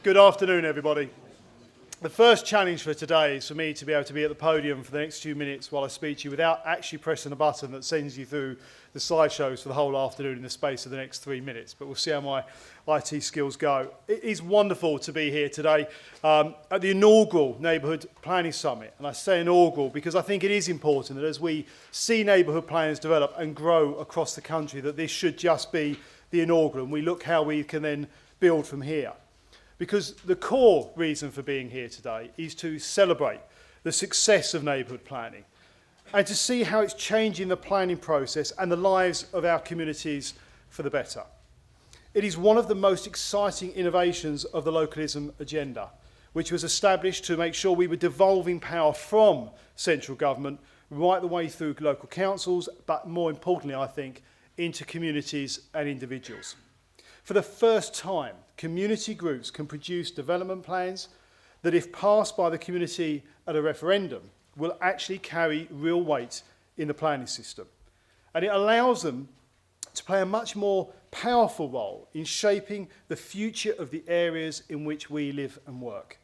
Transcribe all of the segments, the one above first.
Good afternoon, everybody. The first challenge for today is for me to be able to be at the podium for the next few minutes while I speak to you without actually pressing a button that sends you through the slideshows for the whole afternoon in the space of the next 3 minutes. But we'll see how my IT skills go. It is wonderful to be here today at the inaugural Neighbourhood Planning Summit. And I say inaugural because I think it is important that as we see neighbourhood plans develop and grow across the country, that this should just be the inaugural. And we look how we can then build from here. Because the core reason for being here today is to celebrate the success of neighbourhood planning and to see how it's changing the planning process and the lives of our communities for the better. It is one of the most exciting innovations of the localism agenda, which was established to make sure we were devolving power from central government right the way through local councils, but more importantly, I think, into communities and individuals. For the first time, community groups can produce development plans that, if passed by the community at a referendum, will actually carry real weight in the planning system. And it allows them to play a much more powerful role in shaping the future of the areas in which we live and work.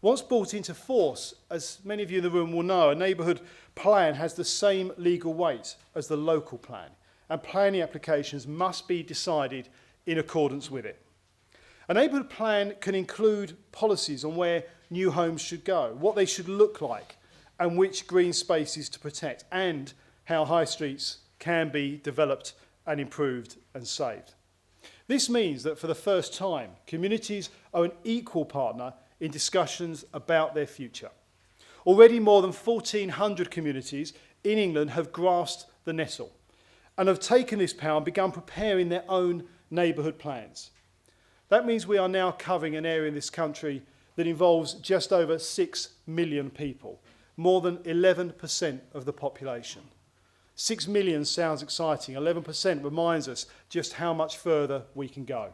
Once brought into force, as many of you in the room will know, a neighbourhood plan has the same legal weight as the local plan, and planning applications must be decided in accordance with it. A neighbourhood plan can include policies on where new homes should go, what they should look like, and which green spaces to protect, and how high streets can be developed and improved and saved. This means that for the first time, communities are an equal partner in discussions about their future. Already more than 1,400 communities in England have grasped the nettle and have taken this power and begun preparing their own neighbourhood plans. That means we are now covering an area in this country that involves just over 6 million people, more than 11% of the population. 6 million sounds exciting. 11% reminds us just how much further we can go.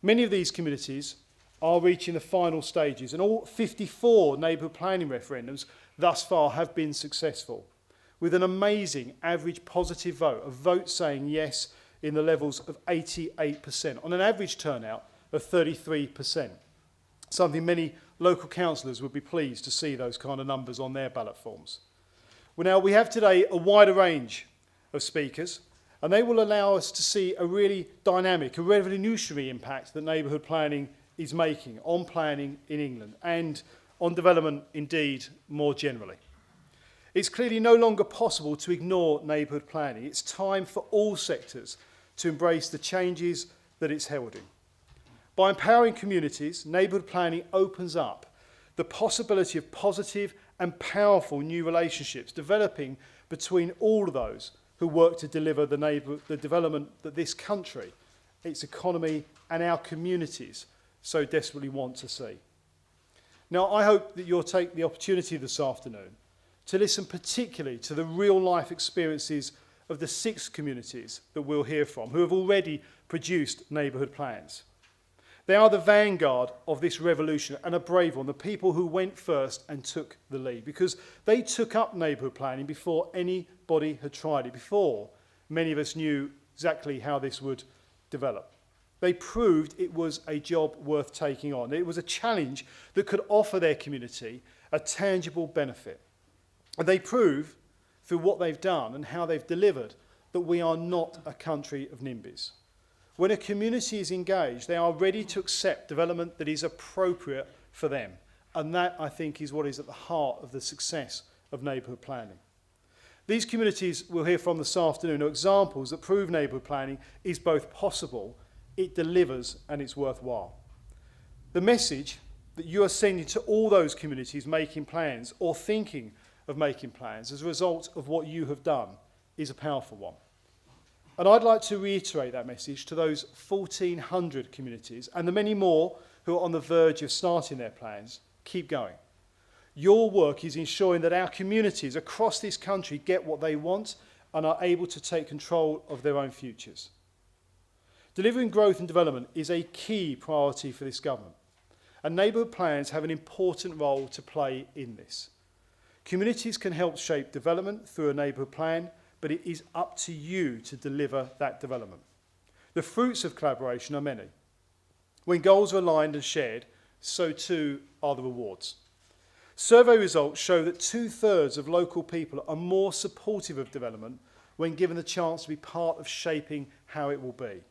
Many of these communities are reaching the final stages, and all 54 neighbourhood planning referendums thus far have been successful, with an amazing average positive vote, a vote saying yes in the levels of 88%, on an average turnout of 33%. Something many local councillors would be pleased to see those kind of numbers on their ballot forms. Well, now we have today a wider range of speakers, and they will allow us to see a really dynamic, a revolutionary impact that neighbourhood planning is making on planning in England and on development indeed more generally. It's clearly no longer possible to ignore neighbourhood planning. It's time for all sectors to embrace the changes that it's heralding. By empowering communities, neighbourhood planning opens up the possibility of positive and powerful new relationships developing between all of those who work to deliver the development that this country, its economy and our communities so desperately want to see. Now, I hope that you'll take the opportunity this afternoon to listen particularly to the real-life experiences of the 6 communities that we'll hear from, who have already produced neighbourhood plans. They are the vanguard of this revolution and a brave one, the people who went first and took the lead, because they took up neighbourhood planning before anybody had tried it, before many of us knew exactly how this would develop. They proved it was a job worth taking on. It was a challenge that could offer their community a tangible benefit. And they prove, through what they've done and how they've delivered, that we are not a country of NIMBYs. When a community is engaged, they are ready to accept development that is appropriate for them. And that, I think, is what is at the heart of the success of neighbourhood planning. These communities we'll hear from this afternoon are examples that prove neighbourhood planning is both possible, it delivers, and it's worthwhile. The message that you are sending to all those communities making plans or thinking of making plans as a result of what you have done is a powerful one. And I'd like to reiterate that message to those 1,400 communities and the many more who are on the verge of starting their plans. Keep going. Your work is ensuring that our communities across this country get what they want and are able to take control of their own futures. Delivering growth and development is a key priority for this government, and neighbourhood plans have an important role to play in this. Communities can help shape development through a neighbourhood plan, but it is up to you to deliver that development. The fruits of collaboration are many. When goals are aligned and shared, so too are the rewards. Survey results show that 2/3 of local people are more supportive of development when given the chance to be part of shaping how it will be.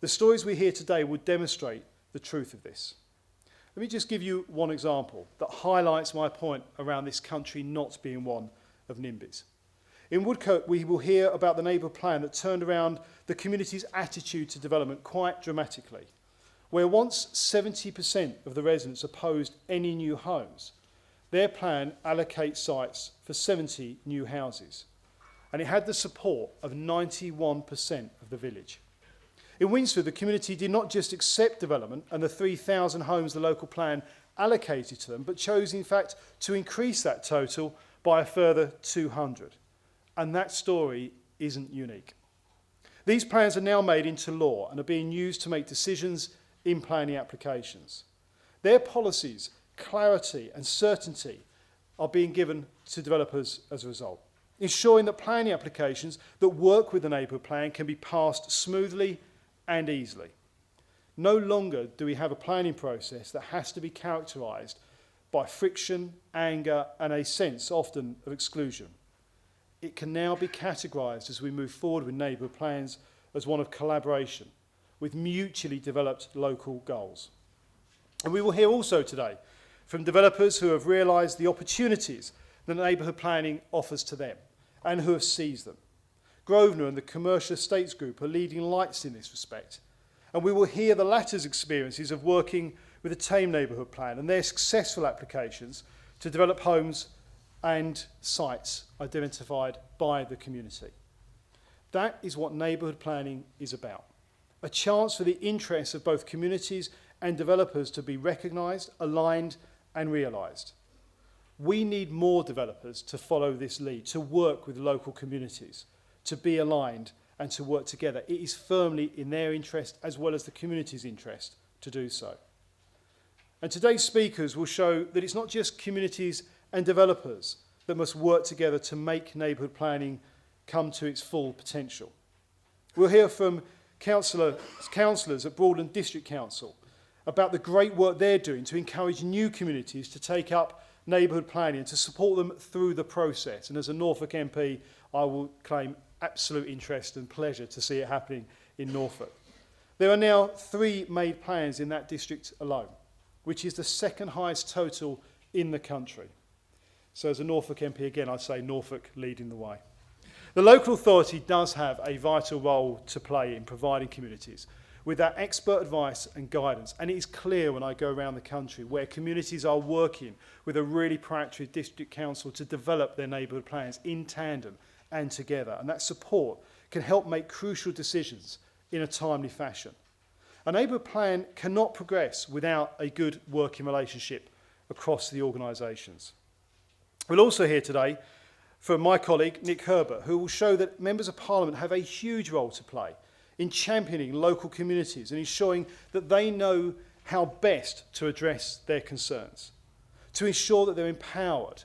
The stories we hear today will demonstrate the truth of this. Let me just give you one example that highlights my point around this country not being one of NIMBYs. In Woodcote, we will hear about the neighbourhood plan that turned around the community's attitude to development quite dramatically. Where once 70% of the residents opposed any new homes, their plan allocates sites for 70 new houses. And it had the support of 91% of the village. In Winsford, the community did not just accept development and the 3,000 homes the local plan allocated to them, but chose, in fact, to increase that total by a further 200. And that story isn't unique. These plans are now made into law and are being used to make decisions in planning applications. Their policies, clarity and certainty are being given to developers as a result, ensuring that planning applications that work with the neighbourhood plan can be passed smoothly and easily. No longer do we have a planning process that has to be characterised by friction, anger and a sense often of exclusion. It can now be categorised as we move forward with neighbourhood plans as one of collaboration with mutually developed local goals. And we will hear also today from developers who have realised the opportunities that neighbourhood planning offers to them and who have seized them. Grosvenor and the Commercial Estates Group are leading lights in this respect. And we will hear the latter's experiences of working with the Tame Neighbourhood Plan and their successful applications to develop homes and sites identified by the community. That is what neighbourhood planning is about. A chance for the interests of both communities and developers to be recognised, aligned and realised. We need more developers to follow this lead, to work with local communities, to be aligned and to work together. It is firmly in their interest as well as the community's interest to do so. And today's speakers will show that it's not just communities and developers that must work together to make neighbourhood planning come to its full potential. We'll hear from councillors at Broadland District Council about the great work they're doing to encourage new communities to take up neighbourhood planning and to support them through the process. And as a Norfolk MP, I will claim absolute interest and pleasure to see it happening in Norfolk. There are now 3 made plans in that district alone, which is the second highest total in the country. So as a Norfolk MP, again, I say Norfolk leading the way. The local authority does have a vital role to play in providing communities with that expert advice and guidance. And it is clear when I go around the country where communities are working with a really proactive district council to develop their neighbourhood plans in tandem and together. And that support can help make crucial decisions in a timely fashion. A neighbourhood plan cannot progress without a good working relationship across the organisations. We'll also hear today from my colleague Nick Herbert, who will show that members of Parliament have a huge role to play in championing local communities and ensuring that they know how best to address their concerns, to ensure that they're empowered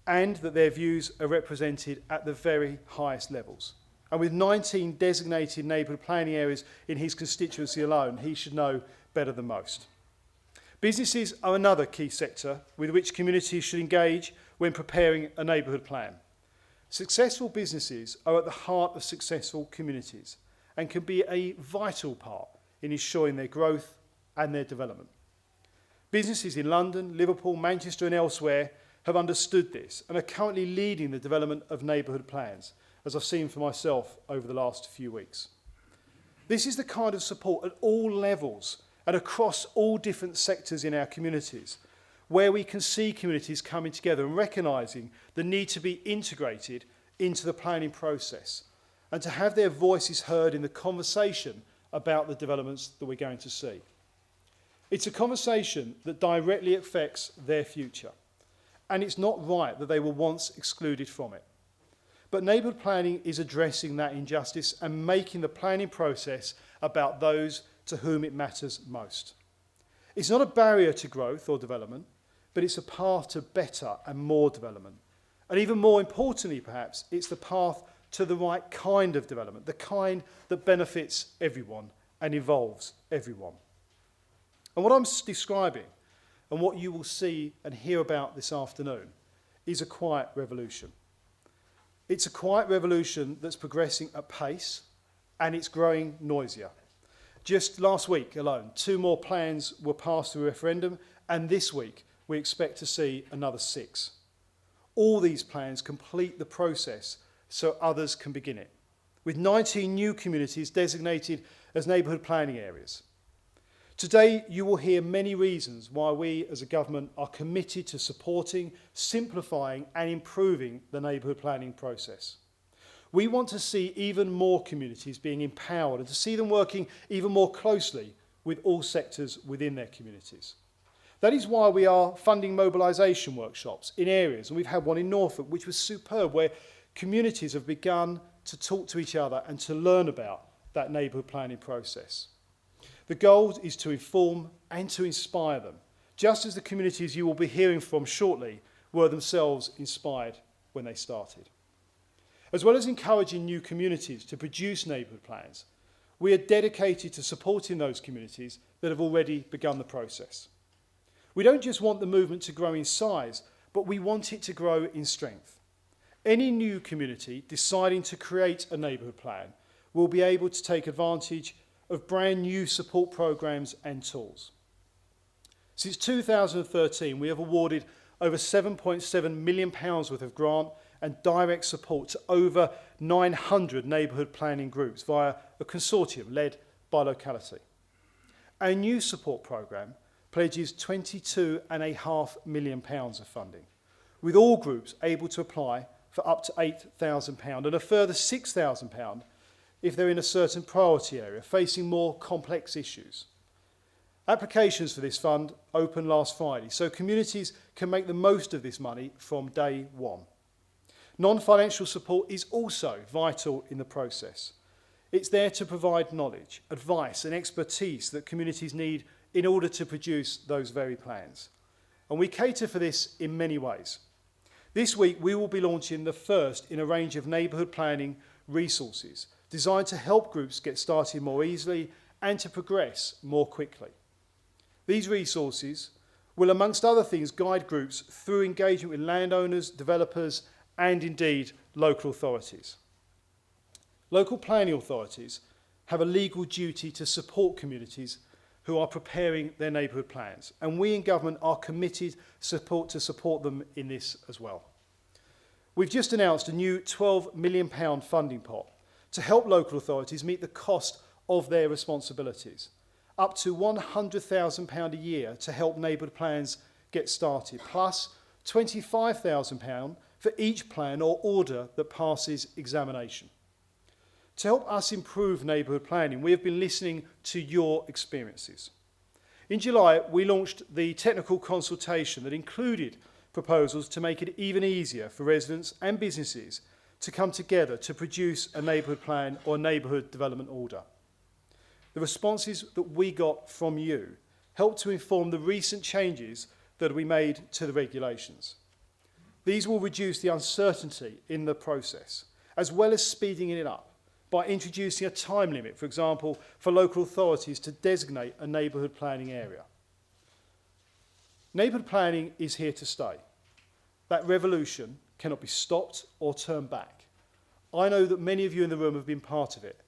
and that their views are represented at the very highest levels. And with 19 designated neighbourhood planning areas in his constituency alone, he should know better than most. Businesses are another key sector with which communities should engage when preparing a neighbourhood plan. Successful businesses are at the heart of successful communities and can be a vital part in ensuring their growth and their development. Businesses in London, Liverpool, Manchester and elsewhere have understood this and are currently leading the development of neighbourhood plans, as I've seen for myself over the last few weeks. This is the kind of support at all levels and across all different sectors in our communities, where we can see communities coming together and recognising the need to be integrated into the planning process and to have their voices heard in the conversation about the developments that we're going to see. It's a conversation that directly affects their future, and it's not right that they were once excluded from it. But neighbourhood planning is addressing that injustice and making the planning process about those to whom it matters most. It's not a barrier to growth or development, but it's a path to better and more development. And even more importantly, perhaps, it's the path to the right kind of development, the kind that benefits everyone and involves everyone. And what I'm describing, and what you will see and hear about this afternoon, is a quiet revolution. It's a quiet revolution that's progressing at pace, and it's growing noisier. Just last week alone, 2 more plans were passed through a referendum, and this week we expect to see another 6. All these plans complete the process so others can begin it, with 19 new communities designated as neighbourhood planning areas. Today, you will hear many reasons why we as a government are committed to supporting, simplifying and improving the neighbourhood planning process. We want to see even more communities being empowered and to see them working even more closely with all sectors within their communities. That is why we are funding mobilisation workshops in areas, and we've had one in Norfolk, which was superb, where communities have begun to talk to each other and to learn about that neighbourhood planning process. The goal is to inform and to inspire them, just as the communities you will be hearing from shortly were themselves inspired when they started. As well as encouraging new communities to produce neighbourhood plans, we are dedicated to supporting those communities that have already begun the process. We don't just want the movement to grow in size, but we want it to grow in strength. Any new community deciding to create a neighbourhood plan will be able to take advantage of brand new support programs and tools. Since 2013, we have awarded over £7.7 million worth of grant and direct support to over 900 neighbourhood planning groups via a consortium led by locality. Our new support programme pledges £22.5 million of funding, with all groups able to apply for up to £8,000 and a further £6,000 if they're in a certain priority area facing more complex issues. Applications for this fund opened last Friday, so communities can make the most of this money from day one. Non-financial support is also vital in the process. It's there to provide knowledge, advice and expertise that communities need in order to produce those very plans. And we cater for this in many ways. This week we will be launching the first in a range of neighbourhood planning resources designed to help groups get started more easily and to progress more quickly. These resources will, amongst other things, guide groups through engagement with landowners, developers and indeed local authorities. Local planning authorities have a legal duty to support communities who are preparing their neighbourhood plans, and we in government are committed to support them in this as well. We've just announced a new £12 million funding pot to help local authorities meet the cost of their responsibilities, up to £100,000 a year to help neighbourhood plans get started, plus £25,000 for each plan or order that passes examination. To help us improve neighbourhood planning, we have been listening to your experiences. In July, we launched the technical consultation that included proposals to make it even easier for residents and businesses to come together to produce a neighbourhood plan or neighbourhood development order. The responses that we got from you helped to inform the recent changes that we made to the regulations. These will reduce the uncertainty in the process, as well as speeding it up by introducing a time limit, for example, for local authorities to designate a neighbourhood planning area. Neighbourhood planning is here to stay. That revolution cannot be stopped or turned back. I know that many of you in the room have been part of it.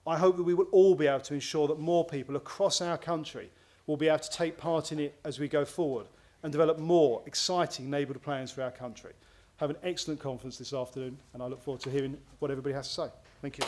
I hope that we will all be able to ensure that more people across our country will be able to take part in it as we go forward and develop more exciting neighbourhood plans for our country. Have an excellent conference this afternoon, and I look forward to hearing what everybody has to say. Thank you.